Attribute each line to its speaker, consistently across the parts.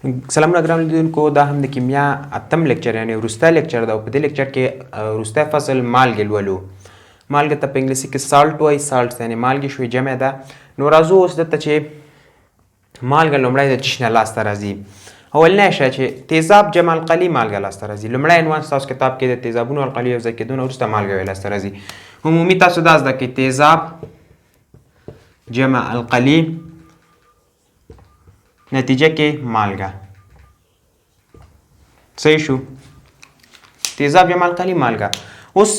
Speaker 1: سلامونه ګران لیدونکو، دا هم د کیمیا اتم لیکچر یعنی وروستی لیکچر ده او په دې لیکچر کې وروستی فصل مالګې لولو. مالګې ته په انګلیسي کې سالټ وایي، سالټ یعنی مالګې شوې جمع ده. نو راځو اوس دلته چې مالګه لومړی د څه نه لاسته راځي. اولنی شی چې تیزاب جمع القلي مالګه لاسته راځي. لومړی عنوان ستاسو کتاب کې د تیزابونو القلي یو ځای کېدو نه وروسته مالګه لاسته راځي. عمومي تاسو دا زده کړئ تیزاب جمع القلي نتیجه کې مالګه. صحیح شو؟ تیزاب جمع القلي مالګه. اوس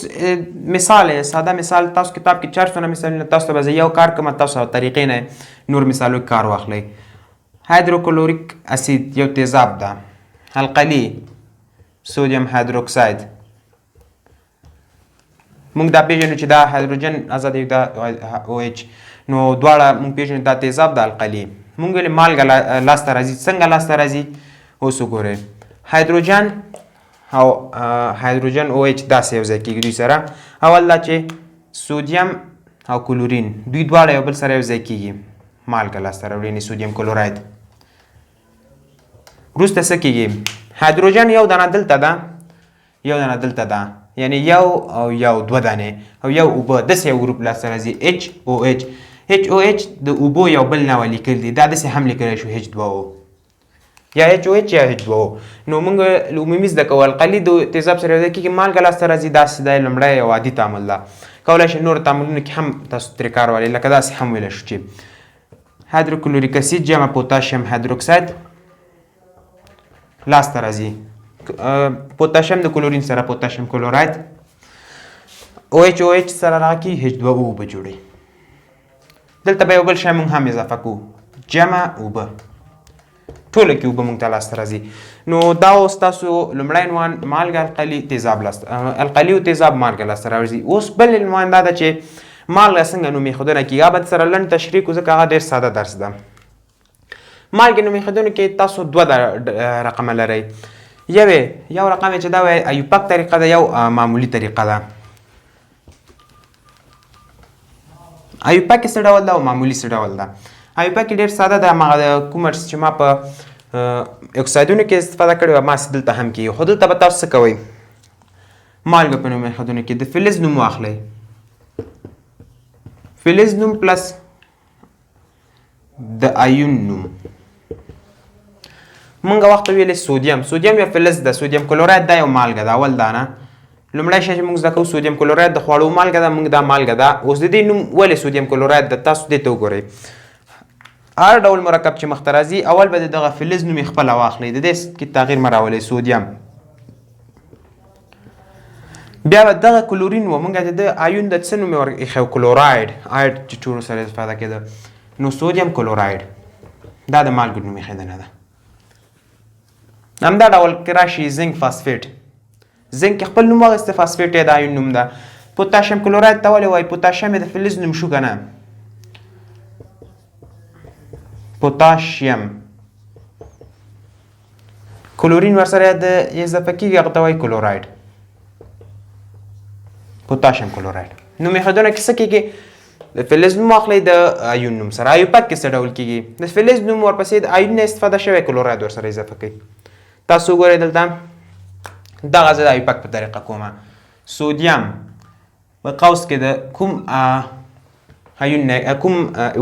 Speaker 1: مثال ساده مثال تاسو کتاب کې 400 مثالونه تاسو ته به زه یو کار کوم، تاسو طریقې نه نور مثالو کار واخلئ. هایدروکلوریک اسید یو تیزاب ده، القلي سودیم هایدروکساید. موږ دا پیژنو چې دا هایدروجن آزاد یو دا OH، نو دواړه موږ پیژنو دا تیزاب د القلي. موږ ویلې مالګه لاسته راځي. څنګه لاسته راځي؟ اوس وګورئ. هایدروجن او هایدروجن OH داسې یو ځای کېږي دوی سره. اول دا چې سودیم او کلورین دوی دواړه یو بل سره یو ځای کېږي، مالګه لاسته راوړي، یعنې سودیم کلوراید. وروسته څه کېږي؟ هایدروجن یو دانه دلته ده، یو دانه دلته ده، یعنې یو او یو دوه دانې او یو اوبه، داسې یو ګروپ لاسته راځي HOH. HOH د اوبو یو بل نوع لیکل دي، دا داسې هم لیکلی شو H2O یا HOH یا H2O. نو موږ عمومي زده کوو القلي د تیزاب سره یو ځای کېږي، مالګه لاسته راځي. داسې دی لومړی یو عادي تعامل ده. کولی شئ نورو تعاملونو کې هم تاسو ترې کار واخلئ، لکه داسې هم ویلی شو چې هایدروکلوریک اسید جمع پوتاشیم هایدروکساید لاسته راځي. پوتاشیم د کلورین سره پوتاشیم کلوراید، OH سره راکړي H2O اوبه جوړوي. دلته به یو بل شی موږ هم اضافه کوو، جمع اوبه. ټوله کې اوبه موږ ته لاسته راځي. نو دا اوس تاسو لومړی عنوان مالګه القلي تیزاب القلي او تیزاب مالګه لاسته راځي. اوس بل عنوان دا ده چې مالګه څنګه نوم ایښودنه کېږي. هغه به سره لنډ تشریح کړو ځکه هغه ډېر ساده درس ده. مالګې نوم ایښودنو کې تاسو دوه رقمه لرئ. یو رقم چې دا وایي ایوپک طریقه ده، یو معمولي طریقه ده. ایوپک څه ډول ده او معمولي څه ډول ده؟ ایوپک ډېر ساده ده، هماغه د کوم چې ما په اکسایدونو کې استفاده کړې وه ماسې دلته هم کېږي. خو دلته به تاسو څه کوئ؟ مالګه په نوم ایښودنو کې د فلز نوم واخلئ، فلز نوم پلس د ایون نوم. مونږ وخت ویلې سودیم یو فلز ده، سودیم کلوراید دا یو مالګه ده. اول دانه لومړی شی چې موږ زده کوو سودیم کلوراید د خوړو مالګه ده، موږ دا مالګه ده. اوس د دې نوم ولې سودیم کلوراید ده؟ تاسو دې ته وګورئ. هر ډول مرکب چې مخته راځي اول به د دغه فلز نوم یې خپله واخلئ، د دې کې تغییر مه راولئ، سودیم. بیا به دغه کلورین و موږ د ده ایون د څه نوم یې ورایښی؟ کلوراید. آید چې ټولو سره استفاده کېده، نو سودیم کلوراید دا د مالګو نوم ایښودنه ده. همدا ډول که راشي زنک فاسفیټ، زنک خپل نوم واخیسته، فاسفیټ یې د ایون نوم ده. پوتاشیم کلوراید ته ولې وایي؟ پوتاشیم یې د فلز نوم شو که نه؟ پوتاشیم کلورین ورسره د اضافه کېږي، هغه ته وایي کلوراید، پوتاشیم کلوراید. نوم ایښودنه کې څه کېږي؟ د فلز نوم واخلئ د ایون نوم سره. ایوپک کې څه ډول کېږي؟ د فلز نوم ورپسې د ایون نه استفاده شوی کلوراید ورسره اضافه کوي. تاسو وګورئ دلته دغه زه د ایوپک په طریقه کومه. سودیم په قوس کې د کوم ایون نه کوم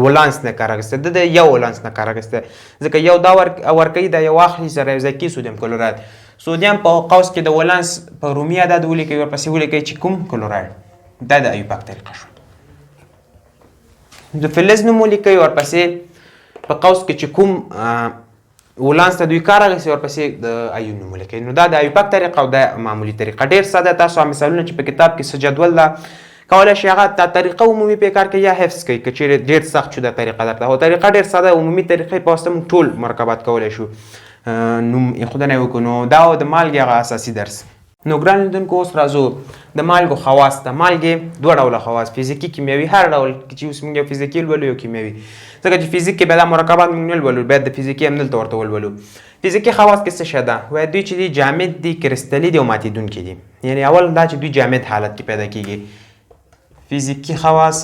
Speaker 1: ولانس نه کار اخیسته، د یو ولانس نه کار اخیسته، ځکه یو دا ورکوي، دا یو واخلي سره یو ځای کړي سودیم کلوراید. سودیم په قوس کې د ولانس په رومي عدد ولیکئ، ورپسې ولیکئ چې کوم کلوراید. دا د ایوپک طریقه شوه. د فلز نوم ولیکئ، ورپسې په قوس کې چې کوم ولانس ته دوی کار اخیستی ورپسې د ایون نوم ولیکئ. نو دا د ایوپک طریقه او دا معمولي طریقه. ډېر ساده. تاسو مثالونه چې په کتاب کې څه جدول ده کولی شئ هغه طریقه عمومي پې کار کوي یا حفظ کوئ که چیرې ډېر سخت شو دا طریقه درته. خو طریقه ډېر ساده، عمومي طریقې په واسطه موږ ټول مرکبات کولی شو نوم ایښودنه یې وکړو. نو دا د مالګې هغه اساسي درس. نو ګران لیدونکو اوس راځو د مالګو خواص ته. مالګې دوه ډوله خواص، فزیکي کیمیاوي. هر ډول چې اوس موږ یو فزیکي لولو یو کیمیاوي، ځکه چې فزیک کې بیا دا مرکبات موږ نه لولو، باید د فزیکي هم دلته ورته ولولو. فزیکي خواص کې څه شی ده؟ وایي دوی چې دي جامد دي، کرستلي دي او ماتېدونکي دي. یعنې اول دا چې دوی جامد حالت کې پیدا کېږي. فزیکي خواص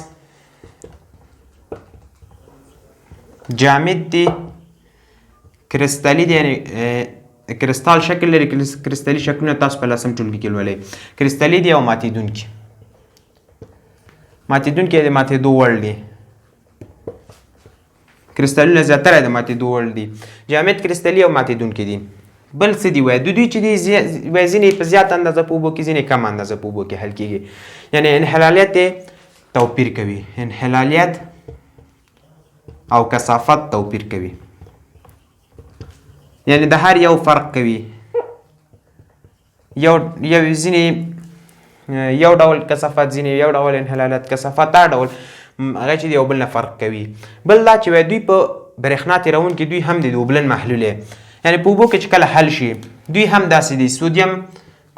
Speaker 1: جامد دي، کرستالي دی یعنی کرستال شکل لري. کرستالي شکلونه تاسو په لسم ټولګي کې لولئ. کرستالي دی او ماتېدونکي. ماتېدونکي د ماتېدو وړ دي. کرستالونه زیاتره د ماتېدو وړ دي. جامد کرستالي او ماتېدونکي دي. بل څه دي وایي دوی چې دي ځینې په زیات اندازه په اوبو کې ځینې کم اندازه په اوبو کې حل کېږي. یعنې انحلالیت یې توپیر کوي. انحلالیت او کثافت توپیر کوي. یعنی د هر یو فرق کوي. یو ځینې یو ډول کثافت ځینې یو ډول انحلالیت کثافت هر ډول هغه چې د یو بل نه فرق کوي. بل دا چې وایي دوی په برېښنا تېرونکي دوی هم د اوبلن محلول یعنی په اوبو کې چې کله حل شي دوی هم داسې دي. سودیم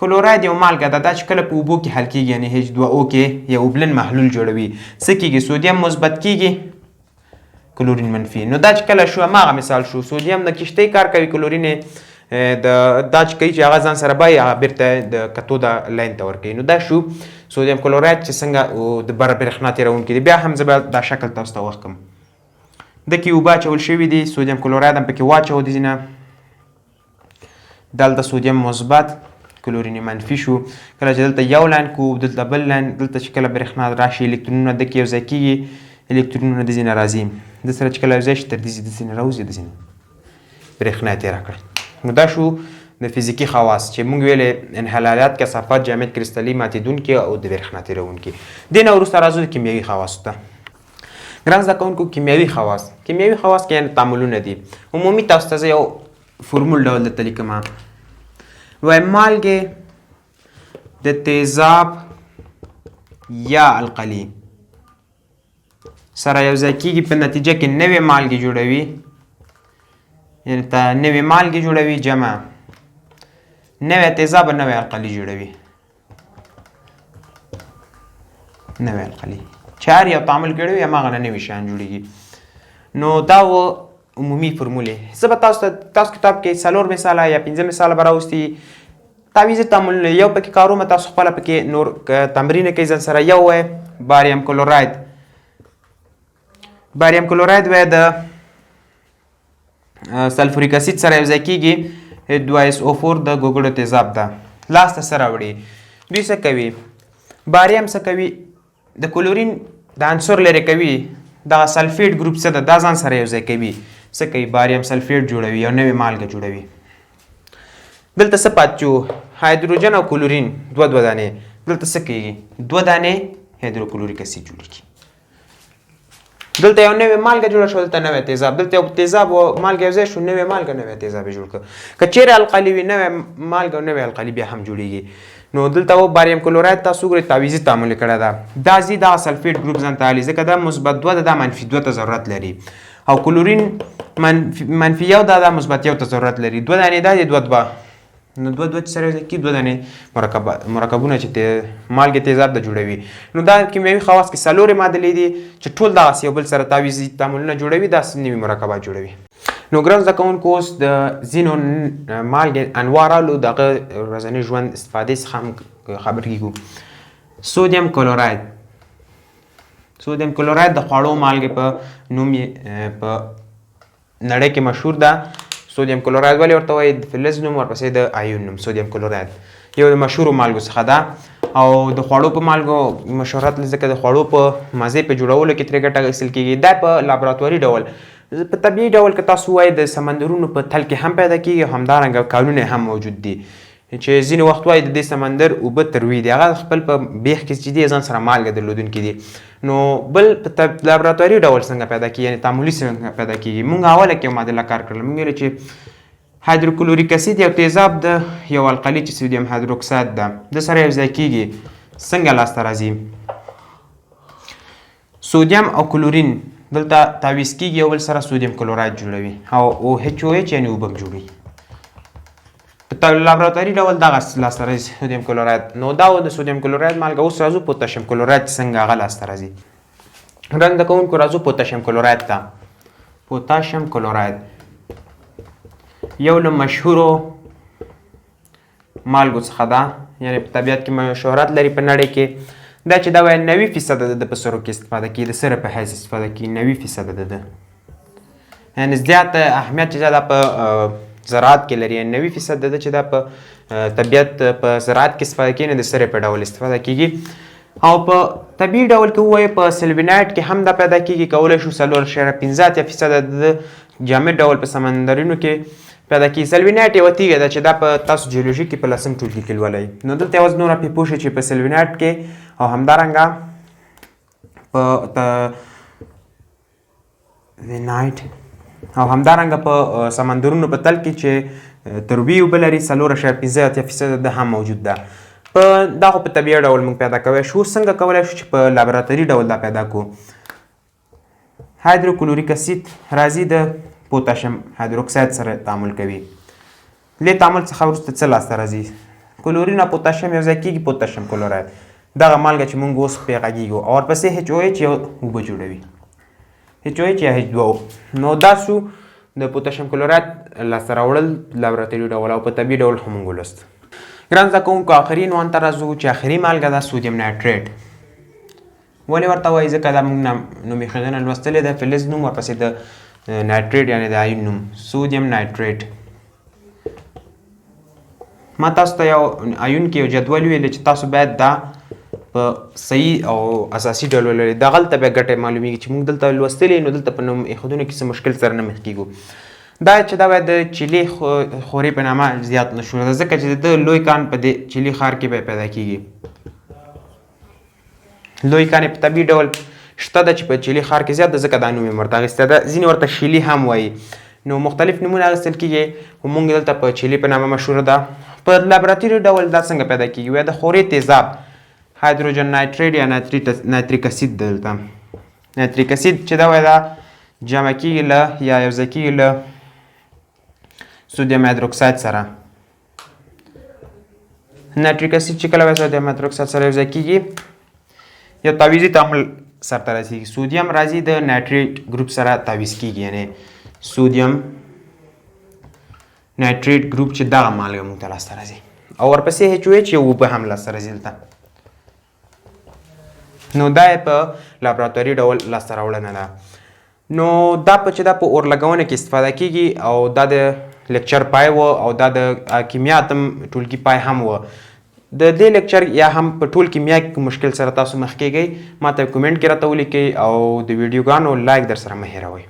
Speaker 1: کلوراید یو مالګه ده دا چې کله په اوبو کې حل کېږي یعنی H2O کې یو اوبلن محلول جوړوي. څه کېږي؟ سودیم مثبت کېږي، کلورین منفي. نو دا چې کله شو هماغه مثال شو. سودیم د کشتۍ کار کوي، کلورین دا چې کوي چې هغه ځان سره بایي هغه بېرته د کتود لاین ته ورکوي. نو دا شو سودیم کلوراید چې څنګه د برېښنا تېرونکي دی. بیا هم زه به دا شکل تاسو ته وښکم. دکې اوبه اچول شوي دي، سودیم کلوراید هم پکې واچو دي نه. دلته سودیم مثبت کلورین منفي شو. کله چې دلته یو لاین کو دلته بل لاین، دلته چې کله برېښنا راشي الکترونونه دکې یو ځای کېږي، الکترونونه د ځینې راځي د سره چې کله یو ځای شي تر دې د ځینې راوځي د ځینې برېښنا تېره کړه. نو دا شو د فزیکي خواص چې موږ ویلې انحلالیت، کثافت، جامد کرستالي، ماتېدونکي او د برېښنا تېرونکي. دې نه وروسته راځو د کیمیاوي خواصو ته. ګران زده کوونکو کیمیاوي خواص کې یعنې تعاملونه دي. عمومي تاسو ته زه یو فرمول ډول درته لیکم. وایي مالګې د تیزاب یا القلي سره یو ځای کېږي په نتیجه کې نوې مالګې جوړوي. یعنې نوې مالګې جوړوي جمع نوې تیزاب نوې القلي جوړوي. نوې القلي چې هر یو تعامل کړی وي هماغه نه نوي شیان جوړېږي. نو دا و عمومي فرمولې. زه به تاسو کتاب کې 4 مثاله یا 5 مثاله به راوستي تعویضي تعاملونه. یو پکې کارومه، تاسو خپله پکې نور تمرین کوئ ځان سره. یو وایي باریم کلوراید. باریم کلوراید وایي د سلفوریک اسید سره یو ځای کېږي، 2SO4 د ګوګړو تیزاب ده. لاسته څه راوړي؟ دوی څه کوي؟ باریم څه کوي؟ د کلورین د عنصر لرې کوي. دغه سلفیټ ګروپ څه ده؟ دا ځان سره یو ځای کوي. څه کوي؟ باریم سلفیټ جوړوي، یو نوې مالګه جوړوي. دلته څه پاتې شو؟ هایدروجن او کلورین دوه دانې. دلته څه کېږي؟ 2 دانې هایدروکلوریک اسید جوړېږي. دلته یو نوې مالګه جوړه شوه، دلته نوې تیزاب. دلته یو تیزاب او مالګه یو ځای شو، نوې مالګه نوې تیزاب یې جوړ کړه. که چیرې القلي وي نوې مالګه او نوې القلي بیا هم جوړېږي. نو دلته و باریم کلوراید تاسو وګورئ تعویضي تعامل کړی ده. دا ځي دغه سلفیټ ګروپ ځان ته الي ځکه دا مثبت 2 ده، دا منفي 2 ته ضرورت لري. او کلورین منفي 1 ده، دا مثبت 1 ته ضرورت لري. 2 دانې دا دي 2 نو 2 چې سره یوځای کېږي 2 دانې مرکبونه چې مالګې تیزاب د جوړوي. نو دا کیمیاوي خواص کې 4 معادلې دي چې ټول دغسې یو بل سره تعویضي تعاملونه جوړوي، داسې نوي مرکبات جوړوي. نو ګران زده کوونکو اوس د ځینو مالګې انواع رالو، د هغه ورځني ژوند استفادې څخه هم خبر کېږو. سودیم کلوراید. سودیم کلوراید د خوړو مالګې په نوم په نړۍ کې مشهور ده. سودیم کلوراید ولې ورته وایي؟ د فلز نوم، ورپسې د آیون نوم. سودیم کلوراید یو د مشهورو مالګو څخه ده او د خوړو په مالګو مشهورت ځکه د خوړو په مزې په جوړولو کې ترې ګټه اخیستل کېږي. دا په لابراتواري ډول په طبیعي ډول که تاسو وایئ د سمندرونو په تل کې هم پیدا کېږي، همدارنګه کانونه هم موجود دي چې ځینې وخت وایي د دې سمندر اوبه تروي دي، هغه خپل په بیخ کې چې دي ځان سره مالګه درلودونکي دي. نو بل په لابراتواري ډول څنګه پیدا کېږي، یعنې تعاملي څنګه پیدا کېږي. موږ اوله کې یو معادله کار کړله. موږ ویلې چې هایدروکلوریک اسید یو تیزاب د یو القلي چې سودیم هایدروکساید ده د سره یو ځای کېږي. څنګه لاسته راځي؟ سودیم او کلورین دلته تعویض کېږي، یو بل سره سودیم کلوراید جوړوي او OHOH یعنې اوبه هم جوړوي. په لابراتواري ډول دغه لاسته راځي سودیم کلوراید. نو دا و د سودیم کلوراید مالګه. اوس راځو پوتاشیم کلوراید څنګه هغه لاسته راځي. رنګ د کوونکو راځو پوتاشیم کلوراید ته. پوتاشیم کلوراید یو له مشهورو مالګو څخه ده، یعنې په طبیعت کې شهرت لري په نړۍ کې. دا چې دا وایي 90% د په سرو کې استفاده کېږي، د سره په حیث استفاده کېږي. 90% د یعنې زیات اهمیت چې دا په زراعت کې لري، یعنې 90% د ده چې دا په طبیعت په زراعت کې استفاده کېږي، نو د سرې په ډول استفاده کېږي. او په طبیعي ډول کې ووایو په سلوینایټ کې هم دا پیدا کېږي، کولی شو 4.15% د جامد ډول په سمندرونو کې پیدا کېږي. سلوینایټ یوه تیږه ده چې دا په تاسو جیولوژي کې په 10م ټولګي کې لولئ. نو دلته یوازې نور پرې پوه شئ چې په سلوینایټ کې او همدارنګه په وینایټ او همدارنګه په سمندرونو په تل کې چې تروبي اوبه لري 4.15% د هم موجود ده. په دا خو په طبیعي ډول موږ پیدا کولی شو. څنګه کولی شو چې په لابراتوري ډول دا پیدا کړو؟ هایدروکلوریک اسید راځي د پوتاشیم هایدروکساید سره تعامل کوي. له تعامل څخه وروسته څه لاسته راځي؟ کلورین او پوتاشیم یو ځای کېږي، پوتاشیم کلوراید. دغه مالګه چې موږ اوس پرې غږیږو او ورپسې HOH یو اوبه جوړوي، HOH یا H2O. نو دا شو د پوتاشیم کلوراید لاسته راوړل لابراتوري ډول او په طبیعي ډول هم موږ ولوست. ګران زده کوونکو آخري عنوان ته راځو چې آخري مالګه ده سودیم نایتریټ. ولې ورته وایي؟ ځکه دا موږ نوم ایښودنه لوستلې ده، فلز نوم ورپسې د نایتریټ یعنې د آیون نوم سودیم نایتریټ. ما تاسو ته یو آیون کې یو جدول ویلی چې تاسو باید دا په صحیح او اساسي ډول ولولئ. دغلته بیا ګټې معلومیږي چې موږ دلته لوستلي، نو دلته په نوم ایښودنو کې څه مشکل سره نه مخ کېږو. دا چې دا باید د چیلي خوري په نامه زیات مشهوره ده، ځکه چې د لوی کان په دې چیلي ښار کې به پیدا کېږي. لوی کان په طبیعي ډول شته ده چې په چیلي ښار کې زیات ده، ځکه دا نوم یې ورته اخیستی ده. ځینې ورته شیلي هم وایي، نو مختلف نومونه اخیستل کېږي، خو موږ دلته په چیلي په نامه مشهوره ده. په لابراتوري ډول دا څنګه پیدا کېږي؟ یا د خوري تیزاب هایدروجن نایتریټ یا نایتریک اسید. دلته نایتریک اسید چې دا وایي دا جمع کېږي له یا یوځای کېږي له سودیم هایدروکساید سره. نایتریک اسید چې کله سودیم هایدروکساید سره یوځای کېږي یو تعویضي تعامل سرته رسېږي. سودیم راځي د نایتریټ ګروپ سره تعویض کېږي، یعنې سودیم نایتریټ ګروپ چې دغه مالګه موږ ته لاسته راځي، او ورپسې HOH یو اوبه هم لاسته راځي دلته. نو دا یې په لابراتوري ډول لاسته راوړنه ده. نو دا چې دا په اور لګونه کې استفاده کېږي او دا د لیکچر پای و او دا د کیمیا اتم ټولګي پای هم و. د دې لیکچر یا هم په ټول کیمیا کې مشکل سره تاسو مخ کېږئ، ما ته کمنټ کې راته ولیکئ او د ویډیوګانو لایک در سره مه هېروئ.